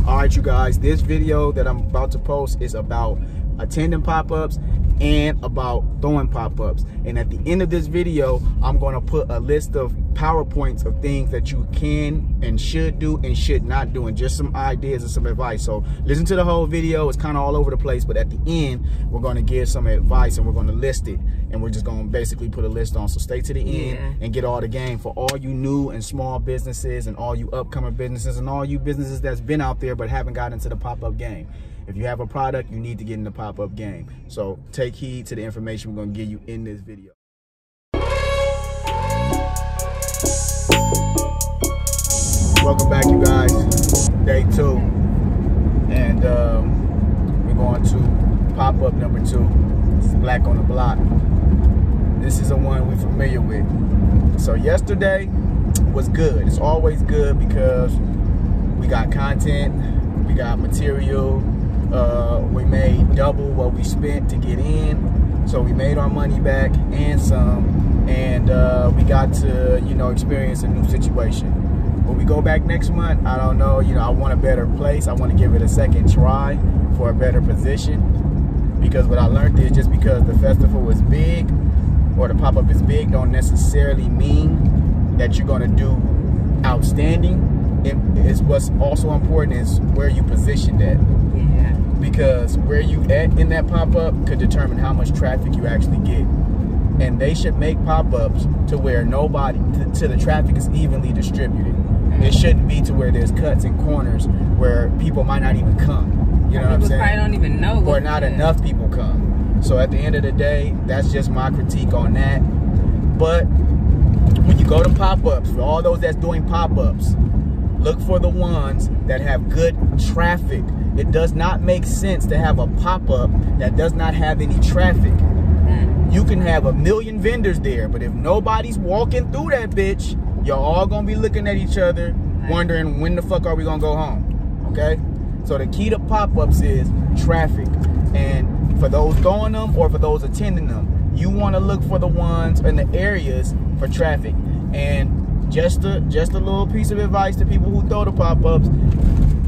All right, you guys, this video that I'm about to post is about attending pop-ups and about throwing pop-ups. And at the end of this video, I'm going to put a list of PowerPoints of things that you can and should do and should not do, and just some ideas and some advice. So listen to the whole video. It's kind of all over the place, but at the end, we're going to give some advice and we're going to list it. And we're just going to basically put a list on. So stay to the end and get all the game for all you new and small businesses and all you upcoming businesses and all you businesses that's been out there but haven't got into the pop-up game. If you have a product, you need to get in the pop-up game. So take heed to the information we're going to give you in this video. Welcome back, you guys. Day 2. And we're going to pop-up number 2. It's Black on the Block. This is the one we're familiar with. So yesterday was good. It's always good because we got content, we got material. We made double what we spent to get in, so we made our money back and some, and we got to, you know, experience a new situation. When we go back next month, I don't know, you know, I want a better place. I want to give it a second try for a better position, because what I learned is just because the festival is big or the pop-up is big don't necessarily mean that you're going to do outstanding. It's what's also important is where you positioned at. Because where you at in that pop-up could determine how much traffic you actually get. And they should make pop-ups to where nobody, to the traffic is evenly distributed. It shouldn't be to where there's cuts and corners where people might not even come. You know what I'm saying? Probably don't even know. Or not enough people come. So at the end of the day, that's just my critique on that. But when you go to pop-ups, for all those that's doing pop-ups, look for the ones that have good traffic. It does not make sense to have a pop-up that does not have any traffic. You can have 1 million vendors there, but if nobody's walking through that bitch, you're all gonna be looking at each other, wondering when the fuck are we gonna go home, okay? So the key to pop-ups is traffic. And for those throwing them or for those attending them, you wanna look for the ones in the areas for traffic. And just a little piece of advice to people who throw the pop-ups,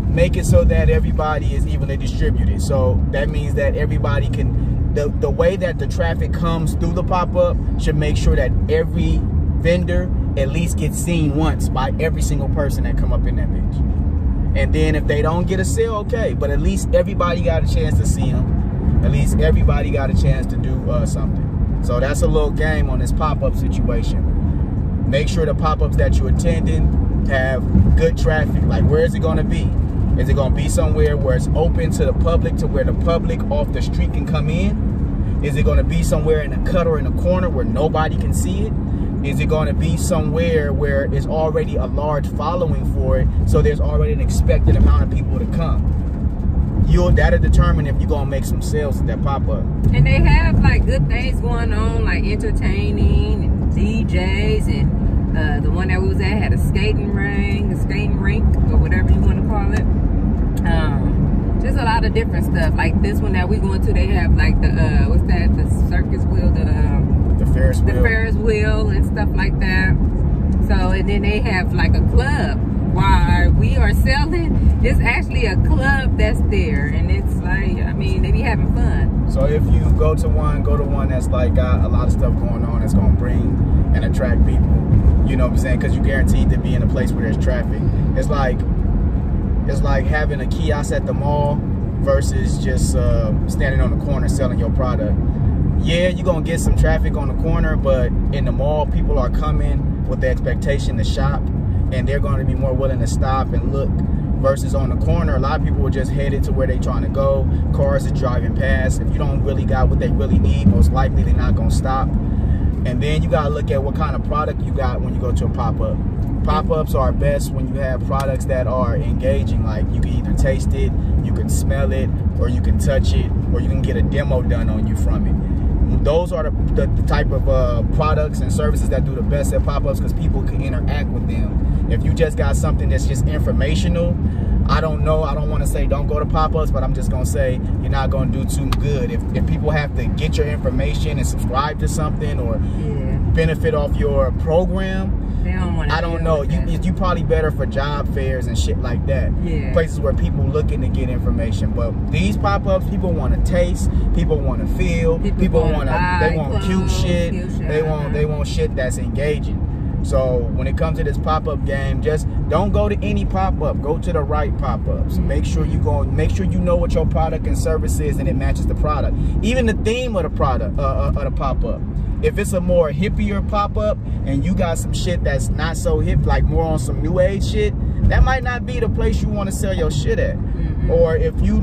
make it so that everybody is evenly distributed. So that means that everybody can, the way that the traffic comes through the pop-up should make sure that every vendor at least gets seen once by every single person that come up in that bitch. And then if they don't get a sale, okay, but at least everybody got a chance to see them. At least everybody got a chance to do something. So that's a little game on this pop-up situation. Make sure the pop-ups that you're attending have good traffic. Like, where is it gonna be? Is it going to be somewhere where it's open to the public, to where the public off the street can come in? Is it going to be somewhere in a cut or in a corner where nobody can see it? Is it going to be somewhere where it's already a large following for it, so there's already an expected amount of people to come? That'll determine if you're going to make some sales at that pop-up. And they have like good things going on, like entertaining and DJs, and the one that we was at had a skating rink, or whatever you want to call it. Just a lot of different stuff. Like this one that we going to, they have like the what's that? The circus wheel, the Ferris wheel. The Ferris wheel and stuff like that. So, and then they have like a club. While we are selling, there's actually a club that's there, and it's like, I mean, they be having fun. So if you go to one that's like got a lot of stuff going on, that's gonna bring and attract people. You know what I'm saying? Because you're guaranteed to be in a place where there's traffic. It's like having a kiosk at the mall versus just standing on the corner selling your product. Yeah, you're gonna get some traffic on the corner, but in the mall, people are coming with the expectation to shop, and they're going to be more willing to stop and look. Versus on the corner, a lot of people are just headed to where they're trying to go. Cars are driving past. If you don't really got what they really need, most likely they're not gonna stop. And then you gotta look at what kind of product you got when you go to a pop-up. Pop-ups are best when you have products that are engaging. Like, you can either taste it, you can smell it, or you can touch it, or you can get a demo done on you from it. Those are the type of products and services that do the best at pop-ups, because people can interact with them. If you just got something that's just informational, I don't know, I don't want to say don't go to pop-ups, but I'm just going to say you're not going to do too good. If people have to get your information and subscribe to something or benefit off your program, They don't want to. I don't know. You probably better for job fairs and shit like that. Yeah. Places where people looking to get information. But these pop-ups, people want to taste. People want to feel. People want to. They want cute shit. They want shit that's engaging. So when it comes to this pop-up game, just don't go to any pop-up. Go to the right pop-ups. Make sure you know what your product and service is and it matches the product. Even the theme of the product of the pop-up. If it's a more hippier pop-up and you got some shit that's not so hip, like more on some new age shit, that might not be the place you want to sell your shit at. Or if you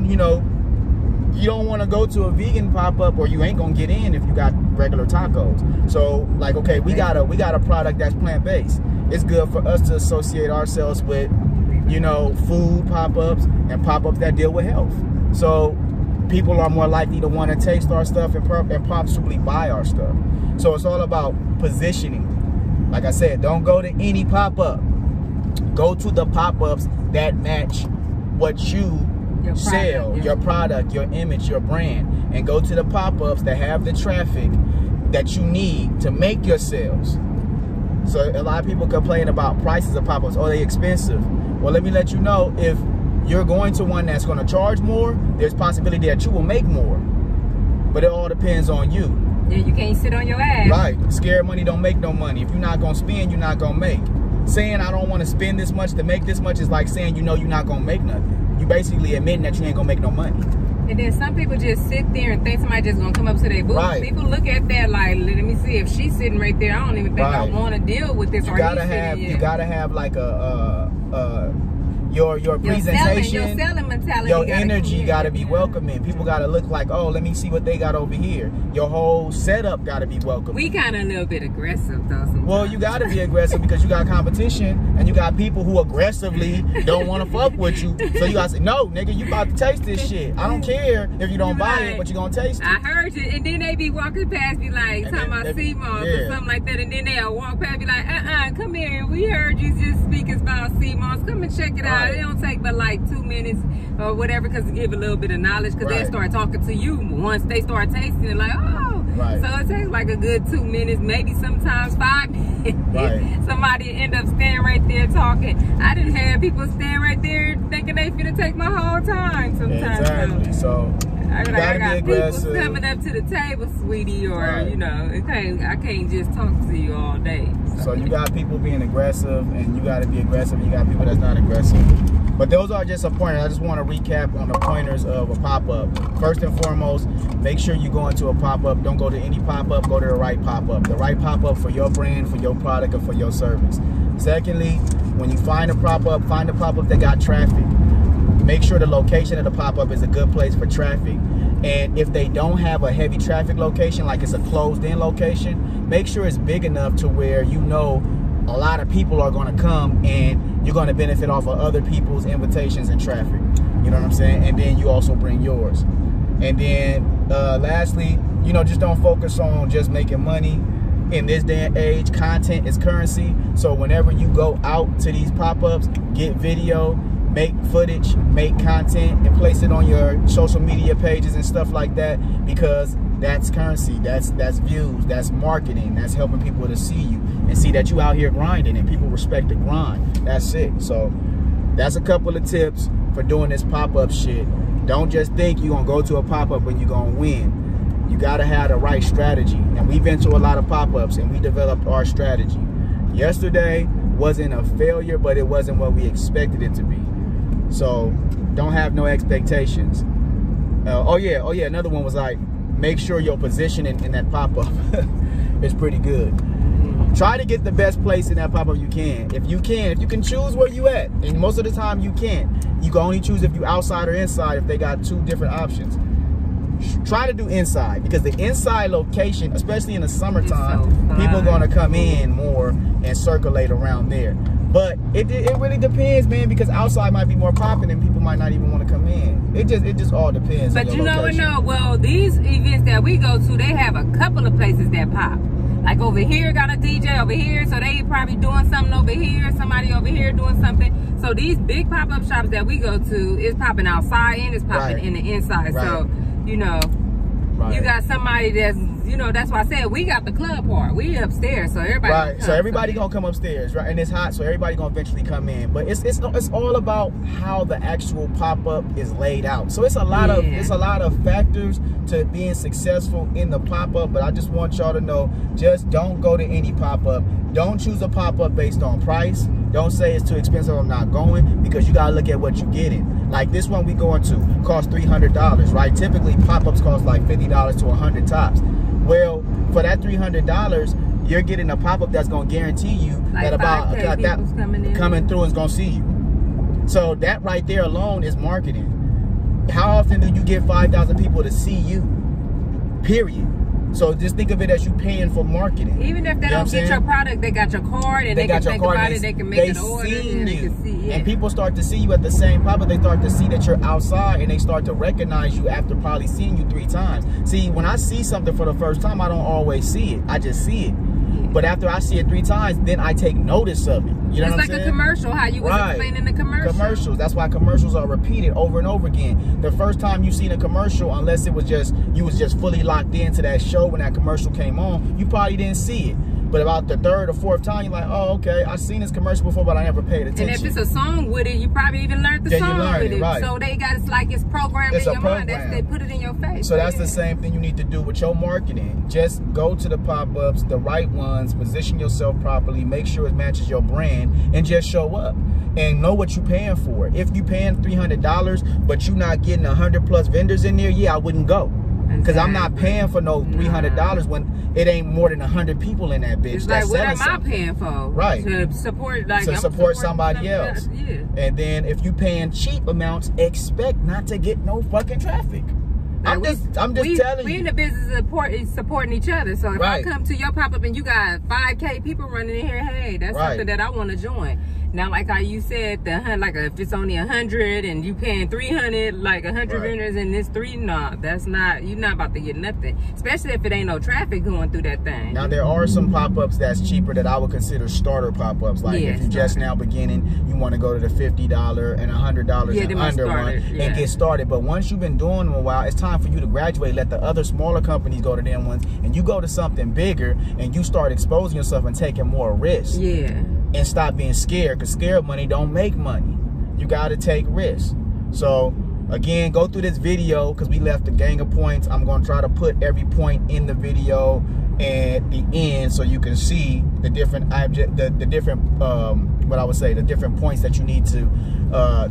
don't want to go to a vegan pop-up, or you ain't gonna get in if you got regular tacos. So like, okay, we got a product that's plant-based. It's good for us to associate ourselves with, food pop-ups and pop-ups that deal with health. So people are more likely to want to taste our stuff and possibly buy our stuff. So it's all about positioning. Like I said, don't go to any pop-up. Go to the pop-ups that match what you sell, your product, your image, your brand, and go to the pop-ups that have the traffic that you need to make your sales. So a lot of people complain about prices of pop-ups. Oh, they expensive. Well, let me let you know, if you're going to one that's going to charge more, there's possibility that you will make more. But it all depends on you. Yeah, you can't sit on your ass. Right. Scared money don't make no money. If you're not going to spend, you're not going to make. Saying I don't want to spend this much to make this much is like saying you're not going to make nothing. You basically admitting that you ain't going to make no money. And then some people just sit there and think somebody just going to come up to their booth. Right. People look at that like, let me see, if she's sitting right there, I don't even think I want to deal with this. You gotta have like your presentation, your selling mentality, your energy gotta be welcoming. People gotta look like, oh, let me see what they got over here. Your whole setup gotta be welcoming. We kind of a little bit aggressive though sometimes. Well, you gotta be aggressive because you got competition and you got people who aggressively don't want to fuck with you. So you gotta say, no, nigga, you about to taste this shit. I don't care if you don't buy it, but you gonna taste it. I heard you, and then they be walking past me like talking about sea moss or something like that, and then they'll walk past me like, come here, we heard you just speaking about sea moss. Come and check it out. It don't take but like 2 minutes or whatever, because to give a little bit of knowledge, because they start talking to you once they start tasting it, like, oh, so it takes like a good 2 minutes, maybe sometimes 5 minutes. Somebody end up standing right there talking. I didn't have people stand right there thinking they finna take my whole time sometimes. Exactly. So I got people coming up to the table, sweetie, or I can't just talk to you all day. So you got people being aggressive, and you got to be aggressive. You got people that's not aggressive. But those are just some pointers. I just want to recap on the pointers of a pop-up. First and foremost, make sure you go into a pop-up. Don't go to any pop-up. Go to the right pop-up. The right pop-up for your brand, for your product, and for your service. Secondly, when you find a pop-up that got traffic. Make sure the location of the pop-up is a good place for traffic. And if they don't have a heavy traffic location, like it's a closed-in location, make sure it's big enough to where a lot of people are going to come and you're going to benefit off of other people's invitations and traffic. You know what I'm saying? And then you also bring yours. And then lastly, just don't focus on just making money. In this day and age, content is currency. So whenever you go out to these pop-ups, get video, make footage, make content, and place it on your social media pages and stuff like that, because that's currency, that's views, that's marketing, that's helping people to see you and see that you out here grinding, and people respect the grind. That's it. So that's a couple of tips for doing this pop-up shit. Don't just think you're gonna go to a pop-up and you're gonna win. You gotta have the right strategy. And we've been to a lot of pop-ups and we developed our strategy. Yesterday wasn't a failure, but it wasn't what we expected it to be. So don't have no expectations. Oh yeah, another one was like, make sure your positioning in that pop-up is pretty good. Try to get the best place in that pop-up you can. If you can choose where you at, and most of the time you can't. You can only choose if you outside or inside, if they got 2 different options. Try to do inside, because the inside location, especially in the summertime, people are gonna come in more and circulate around there. But it really depends, man, because outside might be more popping and people might not even want to come in. It just all depends. But well, these events that we go to, they have a couple of places that pop. Like over here got a DJ over here, so they probably doing something over here, somebody over here doing something. So these big pop-up shops that we go to, it's popping outside and it's popping in the inside. So, you got somebody that's you know, that's why I said we got the club part. We upstairs, so everybody. Right. So everybody gonna come upstairs, right? And it's hot, so everybody gonna eventually come in. But it's all about how the actual pop-up is laid out. So it's a lot of factors to being successful in the pop-up. But I just want y'all to know, just don't go to any pop-up. Don't choose a pop-up based on price. Don't say it's too expensive, I'm not going, because you gotta look at what you're getting. Like this one we going to cost $300, right? Typically pop-ups cost like $50 to $100 tops. Well, for that $300, you're getting a pop-up that's gonna guarantee you like that about that coming through is gonna see you. So that right there alone is marketing. How often do you get 5,000 people to see you? Period. So just think of it as you paying for marketing. Even if they don't get your product, they got your card and they can think about it, they can make an order and they can see it. And people start to see you at the same pop-up. They start to see that you're outside and they start to recognize you after probably seeing you 3 times. See, when I see something for the first time, I don't always see it. I just see it. But after I see it 3 times, then I take notice of it. You know what I'm saying? It's like a commercial, how you was explaining the commercial. Commercials. That's why commercials are repeated over and over again. The first time you seen a commercial, unless it was just, you was just fully locked into that show when that commercial came on, you probably didn't see it. But about the 3rd or 4th time, you're like, oh, okay, I've seen this commercial before, but I never paid attention. And if it's a song with it, you probably even learned the song with it. Right. So they got, it's like it's programmed in your mind. They put it in your face. So that's the same thing you need to do with your marketing. Just go to the pop-ups, the right ones, position yourself properly, make sure it matches your brand, and just show up. And know what you're paying for. If you're paying $300, but you're not getting 100+ vendors in there, yeah, I wouldn't go. Because I'm not paying for no $300 when it ain't more than 100 people in that bitch. It's like, what am I paying for? Right. To support, like, to support somebody else. Yeah. And then if you paying cheap amounts, expect not to get no fucking traffic. Like I'm just telling you. We in the business of supporting each other. So if I come to your pop-up and you got 5K people running in here, hey, that's something that I want to join. Now, like how you said, like if it's only 100 and you paying 300, like 100 vendors and this 3, no, that's not, you're not about to get nothing. Especially if it ain't no traffic going through that thing. Now, there are some pop-ups that's cheaper that I would consider starter pop-ups. Like if you're just now beginning, you want to go to the $50 and $100 and under one and get started. But once you've been doing them a while, it's time for you to graduate. Let the other smaller companies go to them ones, and you go to something bigger, and you start exposing yourself and taking more risks. Yeah. And stop being scared, because scared money don't make money. You got to take risks. So again, go through this video because we left a gang of points. I'm going to try to put every point in the video at the end so you can see the different what I would say, the different points that you need to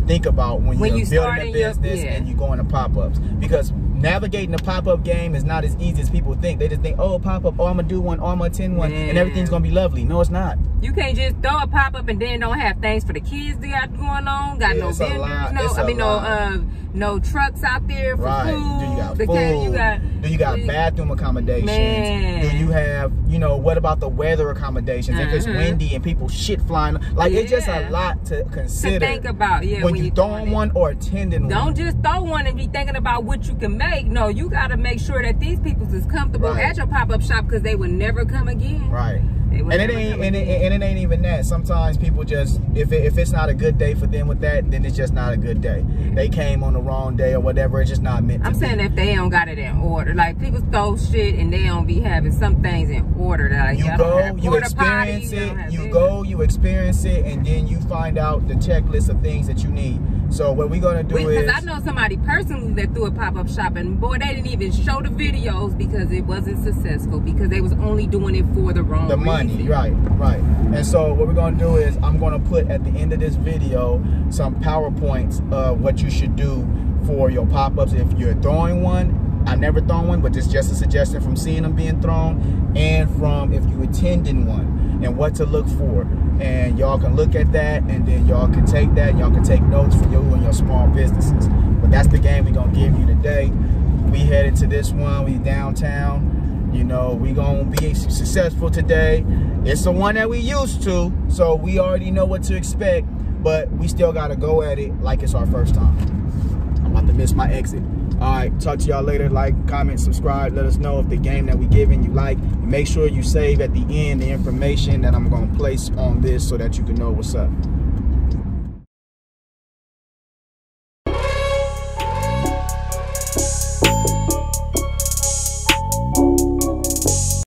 think about when you're building a business and you go into pop-ups. Because navigating the pop-up game is not as easy as people think. They just think, oh, pop-up, oh, I'm gonna do one, oh, I'm gonna attend one, and everything's gonna be lovely. No, it's not. You can't just throw a pop-up and then don't have things for the kids they got going on. Got no vendors, no trucks out there for food. Do you got food? Do you got bathroom accommodations? Do you have, you know, what about the weather accommodations? If it's windy and people shit flying, like it's just a lot to consider. To think about, when you throwing one or attending one. Don't just throw one and be thinking about what you can make. No, you got to make sure that these people is comfortable at your pop-up shop because they would never come again. Right. And it ain't even that. Sometimes people just, if it's not a good day for them with that, then it's just not a good day. They came on the wrong day or whatever. It's just not meant to be. I'm saying if they don't got it in order, like people throw shit and they don't be having some things in order. Like, you go, you experience it. You go, you experience it, and then you find out the checklist of things that you need. So what we're gonna do is, because I know somebody personally that threw a pop-up shop, and boy, they didn't even show the videos because it wasn't successful, because they was only doing it for the wrong reason. Right. And so what we're gonna do is, I'm gonna put at the end of this video some PowerPoints of what you should do for your pop-ups if you're throwing one. I've never thrown one, but it's just a suggestion from seeing them being thrown, and from if you attending one, and what to look for. And y'all can look at that, and then y'all can take that, y'all can take notes for you and your small businesses. But that's the game we're gonna give you today. We headed to this one, we downtown. You know, we gonna be successful today. It's the one that we used to, so we already know what to expect, but we still gotta go at it like it's our first time. I'm about to miss my exit. All right, talk to y'all later. Like, comment, subscribe. Let us know if the game that we giving you like. And make sure you save at the end the information that I'm going to place on this so that you can know what's up.